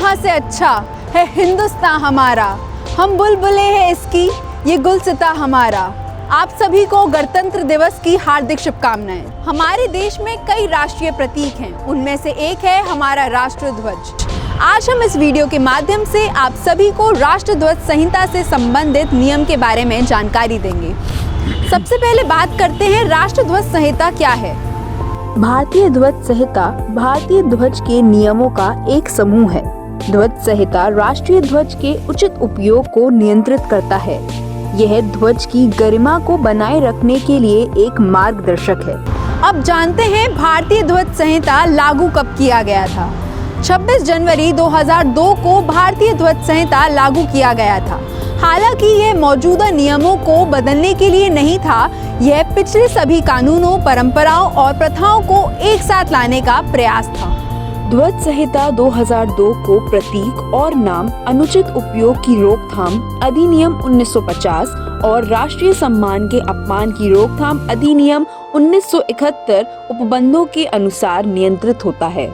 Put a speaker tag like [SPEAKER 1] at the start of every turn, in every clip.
[SPEAKER 1] जहाँ से अच्छा है हिंदुस्तान हमारा, हम बुलबुलें हैं इसकी, ये गुलसिता हमारा। आप सभी को गणतंत्र दिवस की हार्दिक शुभकामनाएं। हमारे देश में कई राष्ट्रीय प्रतीक हैं, उनमें से एक है हमारा राष्ट्रध्वज। आज हम इस वीडियो के माध्यम से आप सभी को राष्ट्रध्वज संहिता से संबंधित नियम के बारे में जानकारी देंगे। सबसे पहले बात करते हैं राष्ट्रध्वज संहिता क्या है।
[SPEAKER 2] भारतीय ध्वज संहिता भारतीय ध्वज के नियमों का एक समूह है। ध्वज संहिता राष्ट्रीय ध्वज के उचित उपयोग को नियंत्रित करता है। यह ध्वज की गरिमा को बनाए रखने के लिए एक मार्गदर्शक है।
[SPEAKER 1] अब जानते हैं भारतीय ध्वज संहिता लागू कब किया गया था। 26 जनवरी 2002 को भारतीय ध्वज संहिता लागू किया गया था। हालांकि यह मौजूदा नियमों को बदलने के लिए नहीं था, यह पिछले सभी कानूनों, परंपराओं और प्रथाओं को एक साथ लाने का प्रयास था।
[SPEAKER 2] ध्वज संहिता 2002 को प्रतीक और नाम अनुचित उपयोग की रोकथाम अधिनियम 1950 और राष्ट्रीय सम्मान के अपमान की रोकथाम अधिनियम 1971 उपबंधों के अनुसार नियंत्रित होता है।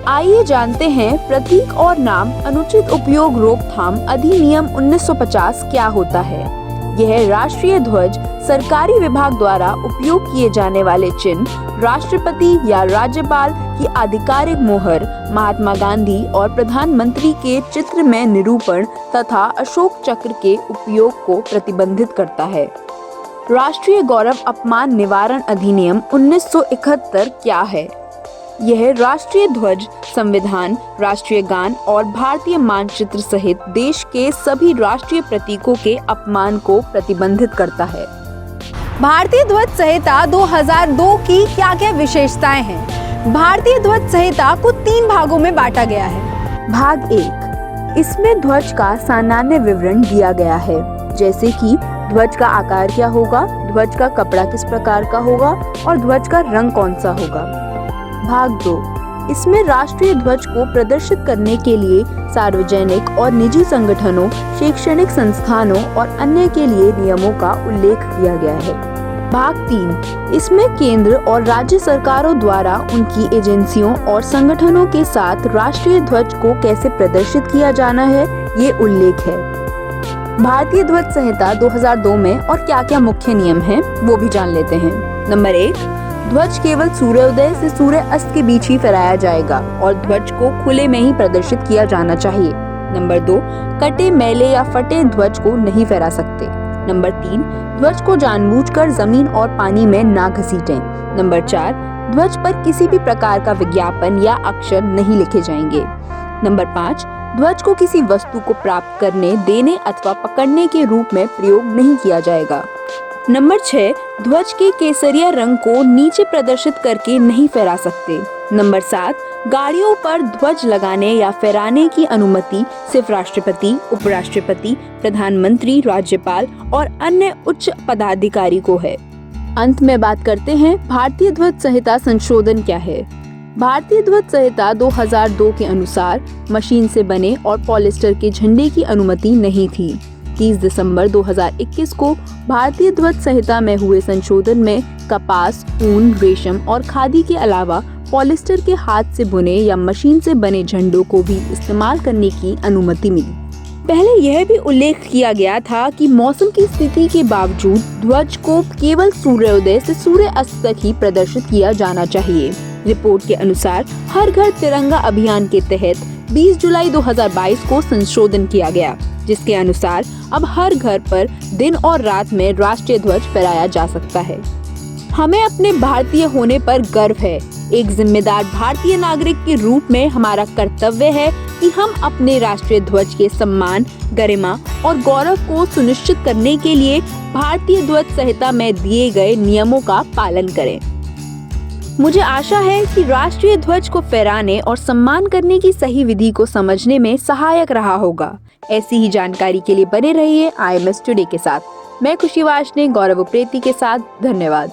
[SPEAKER 2] आइए जानते हैं प्रतीक और नाम अनुचित उपयोग रोकथाम अधिनियम 1950 क्या होता है। यह राष्ट्रीय ध्वज सरकारी विभाग द्वारा उपयोग किए जाने वाले चिन्ह, राष्ट्रपति या राज्यपाल की आधिकारिक मोहर, महात्मा गांधी और प्रधानमंत्री के चित्र में निरूपण तथा अशोक चक्र के उपयोग को प्रतिबंधित करता है। राष्ट्रीय गौरव अपमान निवारण अधिनियम 1971 क्या है। यह राष्ट्रीय ध्वज, संविधान, राष्ट्रीय गान और भारतीय मानचित्र सहित देश के सभी राष्ट्रीय प्रतीकों के अपमान को प्रतिबंधित करता है।
[SPEAKER 1] भारतीय ध्वज संहिता 2002 की क्या क्या विशेषताएं हैं। भारतीय ध्वज संहिता को 3 भागों में बांटा गया है।
[SPEAKER 2] भाग 1, इसमें ध्वज का सामान्य विवरण दिया गया है, जैसे कि ध्वज का आकार क्या होगा, ध्वज का कपड़ा किस प्रकार का होगा और ध्वज का रंग कौन सा होगा। भाग 2, इसमें राष्ट्रीय ध्वज को प्रदर्शित करने के लिए सार्वजनिक और निजी संगठनों, शैक्षणिक संस्थानों और अन्य के लिए नियमों का उल्लेख किया गया है। भाग 3, इसमें केंद्र और राज्य सरकारों द्वारा उनकी एजेंसियों और संगठनों के साथ राष्ट्रीय ध्वज को कैसे प्रदर्शित किया जाना है, ये उल्लेख है। भारतीय ध्वज संहिता 2002 में और क्या क्या मुख्य नियम हैं, वो भी जान लेते हैं। नंबर 1, ध्वज केवल सूर्योदय से सूर्य अस्त के बीच ही फहराया जाएगा और ध्वज को खुले में ही प्रदर्शित किया जाना चाहिए। नंबर 2, कटे, मैले या फटे ध्वज को नहीं फहरा सकते। नंबर 3, ध्वज को जानबूझकर जमीन और पानी में ना घसीटें। नंबर 4, ध्वज पर किसी भी प्रकार का विज्ञापन या अक्षर नहीं लिखे जाएंगे। नंबर 5, ध्वज को किसी वस्तु को प्राप्त करने, देने अथवा पकड़ने के रूप में प्रयोग नहीं किया जाएगा। नंबर 6, ध्वज के केसरिया रंग को नीचे प्रदर्शित करके नहीं फहरा सकते। नंबर 7, गाड़ियों पर ध्वज लगाने या फहराने की अनुमति सिर्फ राष्ट्रपति, उपराष्ट्रपति, प्रधानमंत्री, राज्यपाल और अन्य उच्च पदाधिकारी को है। अंत में बात करते हैं भारतीय ध्वज संहिता संशोधन क्या है। भारतीय ध्वज संहिता 2002 के अनुसार मशीन से बने और पॉलिस्टर के झंडे की अनुमति नहीं थी। 30 दिसंबर 2021 को भारतीय ध्वज संहिता में हुए संशोधन में कपास, ऊन, रेशम और खादी के अलावा पॉलिस्टर के हाथ से बुने या मशीन से बने झंडों को भी इस्तेमाल करने की अनुमति मिली। पहले यह भी उल्लेख किया गया था कि मौसम की स्थिति के बावजूद ध्वज को केवल सूर्योदय से सूर्य अस्त तक ही प्रदर्शित किया जाना चाहिए। रिपोर्ट के अनुसार हर घर तिरंगा अभियान के तहत 20 जुलाई 2022 को संशोधन किया गया, जिसके अनुसार अब हर घर पर दिन और रात में राष्ट्रीय ध्वज फहराया जा सकता है। हमें अपने भारतीय होने पर गर्व है। एक जिम्मेदार भारतीय नागरिक के रूप में हमारा कर्तव्य है कि हम अपने राष्ट्रीय ध्वज के सम्मान, गरिमा और गौरव को सुनिश्चित करने के लिए भारतीय ध्वज संहिता में दिए गए नियमों का पालन करें। मुझे आशा है कि राष्ट्रीय ध्वज को फहराने और सम्मान करने की सही विधि को समझने में सहायक रहा होगा। ऐसी ही जानकारी के लिए बने रहिए IMS टुडे के साथ। मैं खुशी वार्ष्णेय, गौरव उप्रेती के साथ। धन्यवाद।